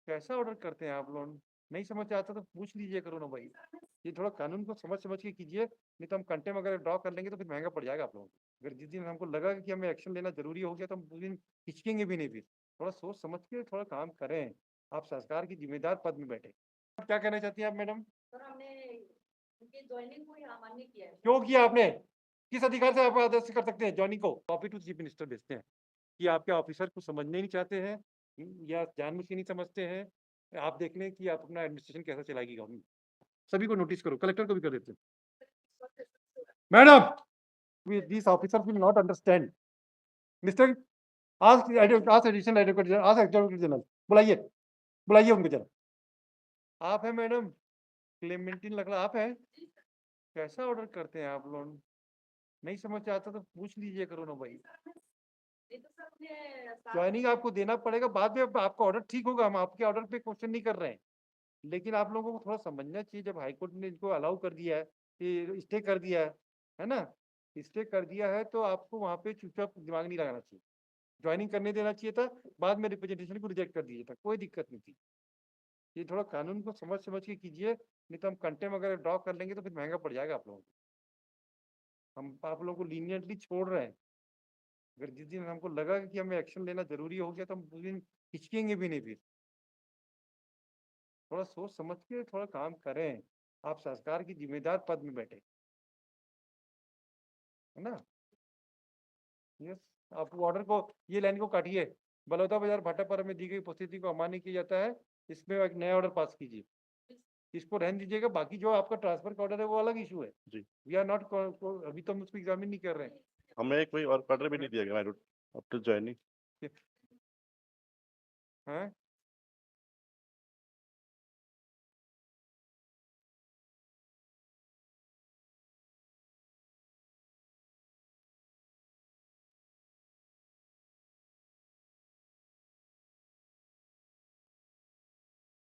कैसा ऑर्डर करते हैं आप लोग? नहीं समझ आता तो पूछ लीजिए करो ना भाई। ये थोड़ा कानून को समझ समझ के कीजिए, नहीं तो हम कंटेम अगर ड्रॉ कर लेंगे तो फिर महंगा पड़ जाएगा आप लोगों को। अगर जिस दिन हमको लगा कि हमें एक्शन लेना जरूरी हो गया तो हम उस दिन हिचकेंगे भी नहीं। फिर थोड़ा सोच समझ के थोड़ा काम करें। आप सरकार की जिम्मेदार पद में बैठे। क्या कहना चाहती हैं आप मैडम? सर हमने उनकी ज्वाइनिंग को ही अमान्य किया है। क्यों किया आपने? किस अधिकार से आप आदेश कर सकते हैं ज्वाइनिंग को? कॉपी टू चीफ मिनिस्टर भेजते हैं कि आपके ऑफिसर को समझने नहीं चाहते हैं या जानबूझ के नहीं समझते हैं। आप देख लें कि आप अपना एडमिनिस्ट्रेशन कैसा चलाएगी गवर्नमेंट। सभी को नोटिस करो, कलेक्टर को भी कर देते हैं। Madam, these officers will not understand. Mister, आज एडिशनल एडवोकेट जनरल, आज एडवोकेट जनरल बुलाइए, बुलाइए उनको जरा। आप हैं मैडम? क्लेमेंटिन लकड़ा आप हैं? कैसा ऑर्डर करते हैं आप लोग? नहीं समझ आता तो पूछ लीजिए करो ना भाई। ज्वाइनिंग आपको देना पड़ेगा, बाद में आपका ऑर्डर ठीक होगा। हम आपके ऑर्डर पे क्वेश्चन नहीं कर रहे हैं, लेकिन आप लोगों को थोड़ा समझना चाहिए। जब हाईकोर्ट ने इनको अलाउ कर दिया है कि स्टे कर दिया है ना, स्टे कर दिया है तो आपको वहाँ पे चुपचाप दिमाग नहीं लगाना चाहिए। ज्वाइनिंग करने देना चाहिए था, बाद में रिप्रेजेंटेशन को रिजेक्ट कर दीजिए था, कोई दिक्कत नहीं थी। ये थोड़ा कानून को समझ समझ के कीजिए, नहीं तो हम कंटेम अगर ड्रॉ कर लेंगे तो फिर महंगा पड़ जाएगा आप लोगों को। हम आप लोगों को लीनियंटली छोड़ रहे हैं। अगर जिस दिन हमको लगा कि हमें एक्शन लेना जरूरी हो गया तो हम उस दिन हिचकेंगे भी नहीं। फिर थोड़ा सोच समझ के थोड़ा काम करें। आप सरकार की जिम्मेदार पद में बैठे, है ना? यस। आप ऑर्डर को, ये लाइन को काटिए। बलौदा बाजार भाटापारा में दी गई उपस्थिति को अमान्य किया जाता है, इसमें एक नया ऑर्डर पास कीजिए। इसको रहने दीजिएगा, बाकी जो आपका ट्रांसफर का ऑर्डर है वो अलग इशू है जी। वी आर नॉट, अभी तो हम उसको एग्जामिन नहीं कर रहे हैं। हमें कोई और ऑर्डर भी नहीं दिया गया आफ्टर ज्वाइनिंग। हैं?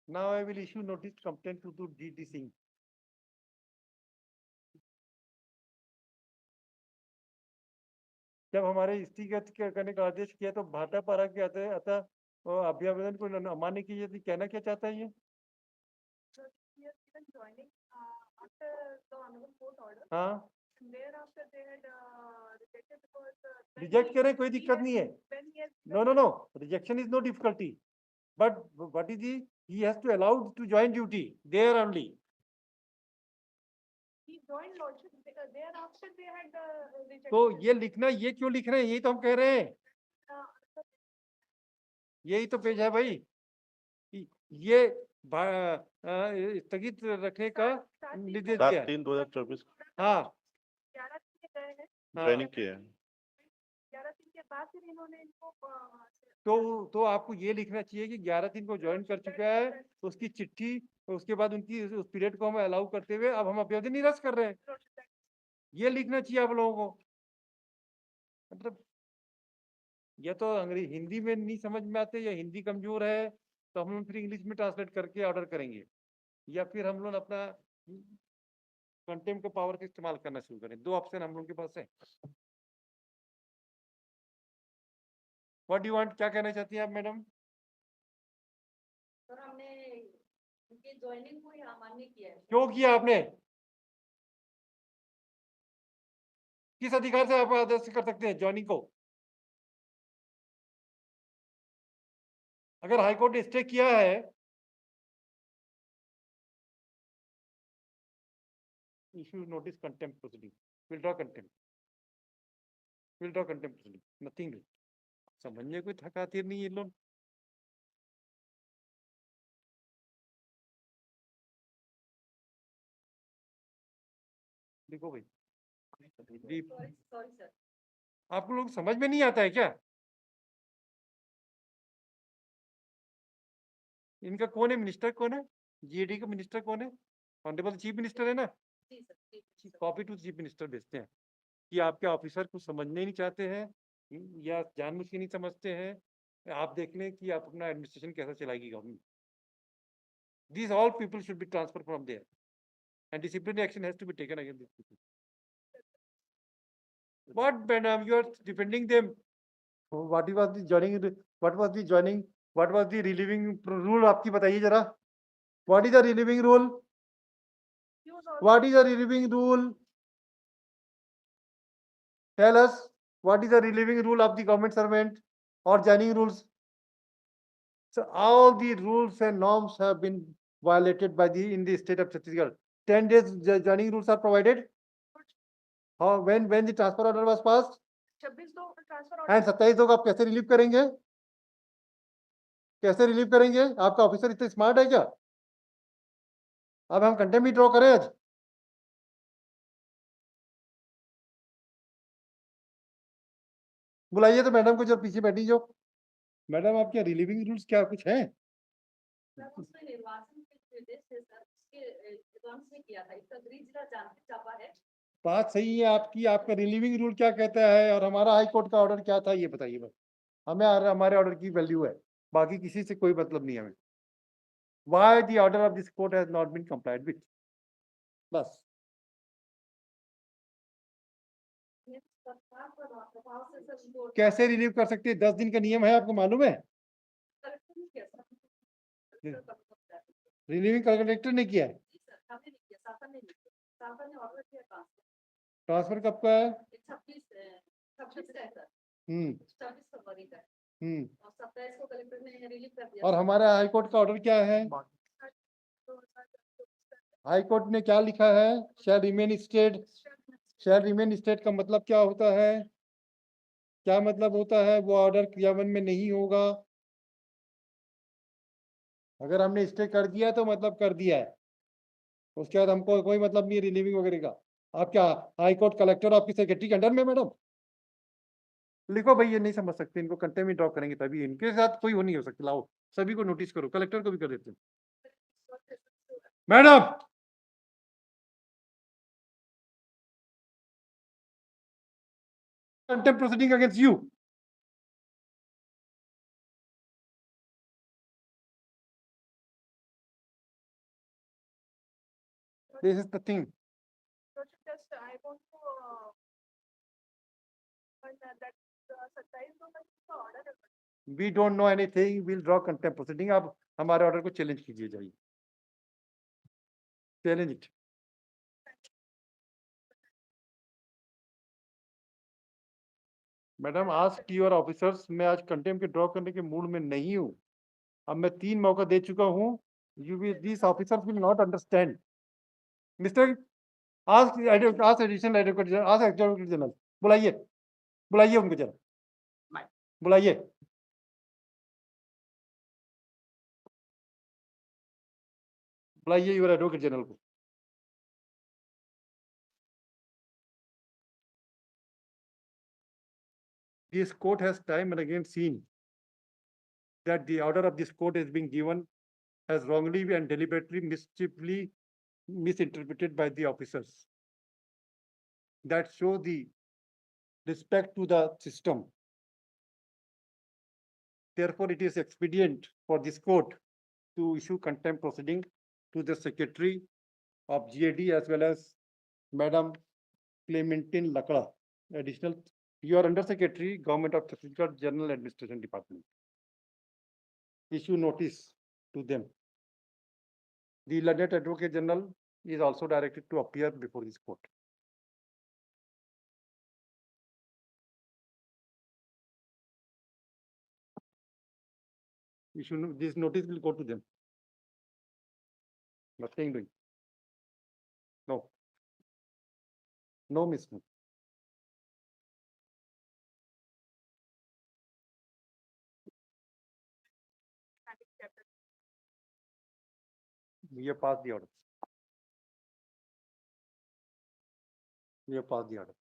Now I will issue notice complaint to DD Singh. जब हमारे स्थितिगत करने का आदेश किया तो भाटापारा के अतः अभ्यावेदन को अमान्य कीजिए थी। कहना क्या चाहता है ये? हाँ, रिजेक्ट करें, कोई दिक्कत नहीं है। No no no, rejection is no difficulty, but what is he has to allowed to join duty there only. तो ये लिखना, ये क्यों लिख रहे हैं? यही तो हम कह रहे हैं, यही तो पेज है भाई। ये स्थगित रखने का निर्देश दिया है। 7/3/2024 हाँ, ज्वाइनिंग किया है। तो आपको ये लिखना चाहिए कि 11 दिन को ज्वाइन कर चुका है, तो उसकी चिट्ठी, उसके बाद उनकी उस पीरियड को हम अलाउ करते हुए अब हम अभ्यर्थी निरस्त कर रहे हैं। ये लिखना चाहिए आप लोगों को। मतलब या तो अंग्रेजी हिंदी में नहीं समझ में आते, या हिंदी कमजोर है तो हम फिर इंग्लिश में ट्रांसलेट करके ऑर्डर करेंगे, या फिर हम लोग अपना कंटेम्प्ट के पावर का इस्तेमाल करना शुरू करें। दो ऑप्शन हम लोग के पास है। What do you want? क्या कहना चाहती हैं आप मैडम? सर हमने उनकी ज्वाइनिंग को ही अमान्य किया है। क्यों किया आपने? किस अधिकार से आप आदेश कर सकते हैं ज्वाइनिंग को? अगर हाईकोर्ट ने स्टे किया है, issue notice contempt proceeding, will draw contempt proceeding, nothing. समझने कोई थकातिर नहीं है लोग। देखो भाई, सॉरी सर। आपको लोग समझ में नहीं आता है क्या? इनका कौन है मिनिस्टर, कौन है? जीएडी का मिनिस्टर कौन है? ऑनरेबल चीफ मिनिस्टर है ना। जी sir. Copy to chief minister भेजते हैं कि आपके ऑफिसर को समझने नहीं चाहते हैं या जानबूझ के नहीं समझते हैं। आप देख लें कि आप अपना एडमिनिस्ट्रेशन कैसा चलाएगी government. These all people should be transferred from there, and disciplinary action has to be taken against these people. What, madam, you are defending them? What was the joining? What was the joining? What was the relieving rule आपकी बताइए जरा, what is the relieving rule, what is the relieving rule, tell us what is the relieving rule of the government servant और joining rules. So all the rules and norms have been violated by the in the state of Chhattisgarh. 10 days joining rules are provided. How when the transfer order was passed? 26 को transfer And 27 को आप कैसे relieve करेंगे, कैसे relieve करेंगे? आपका officer इतना smart है क्या? अब हम कंटेम्प्ट भी ड्रॉ करें आज? बुलाइए तो मैडम को जो पीछे बैठी जो. मैडम आपके रिलीविंग रूल्स क्या कुछ हैं? उसमें निर्वाचन के निर्देश थे सर, उसके एडवांस में किया था, इसका गृह जिला जांच चापा है. बात सही है आपकी, आपका रिलीविंग रूल क्या कहता है और हमारा हाई कोर्ट का ऑर्डर क्या था ये बताइए बस. हमें हमारे ऑर्डर की वैल्यू है, बाकी किसी से कोई मतलब नहीं है हमें. Why the order of this court has not been complied with? बस. सरकार पर दबाव से सर उनको कैसे रिलीव कर सकते हैं? 10 दिन का नियम है, आपको मालूम है? कलेक्टर ने किया सर. रिलीविंग कलेक्टर ने किया है. जी सर, हमने नहीं किया, शासन ने नहीं किया. शासन ने ऑर्डर किया ट्रांसफर. ट्रांसफर कब का है? 26 का है सर, 26 फरवरी का है. और 27 को कलेक्टर ने रिलीव कर दिया. और हमारा हाई कोर्ट का ऑर्डर क्या है? हाई कोर्ट ने क्या लिखा है? शैल रिमेन स्टेट. शैल रिमेन स्टेट का मतलब क्या होता है? क्या मतलब होता है? वो ऑर्डर क्रियान्वयन में नहीं होगा. अगर हमने स्टे कर दिया तो मतलब कर दिया है, उसके बाद हमको कोई मतलब नहीं रिलीविंग वगैरह का. आप क्या हाई कोर्ट कलेक्टर आपकी सेक्रेटरी के अंडर में मैडम? लिखो भाई, ये नहीं समझ सकते, इनको कंटेम्प्ट में ड्रॉप करेंगे तभी. इनके साथ कोई वो नहीं हो सकता. लाओ सभी को नोटिस करो, कलेक्टर को भी कर देते हैं. Madam contempt proceeding against you. This is the thing. So just I want to that 27 को का ऑर्डर है. We don't know anything. We'll draw contempt proceeding. आप हमारे ऑर्डर को चैलेंज कीजिए, जाइए challenge it. Madam ask your officers. मैं आज कंटेम्प्ट के ड्रॉ करने के मूड में नहीं हूँ. अब मैं 3 मौका दे चुका हूँ. You will this officers will not understand. Mister ask additional advocate general, ask advocate general. बुलाइए, बुलाइए उनको जरा, बुलाइए. बुलाइए योर एडवोकेट जनरल को. This court has time and again seen that the order of this court is being given as wrongly and deliberately mischiefly misinterpreted by the officers. That shows the respect to the system. Therefore, it is expedient for this court to issue contempt proceeding to the secretary of GAD as well as Madam Clementine Lakra, additional. You are under secretary, Government of Chhattisgarh General Administration Department. Issue notice to them. The learned Advocate General is also directed to appear before this court. This notice will go to them. Nothing doing. No. No, Miss. We have passed the order. We have passed the order.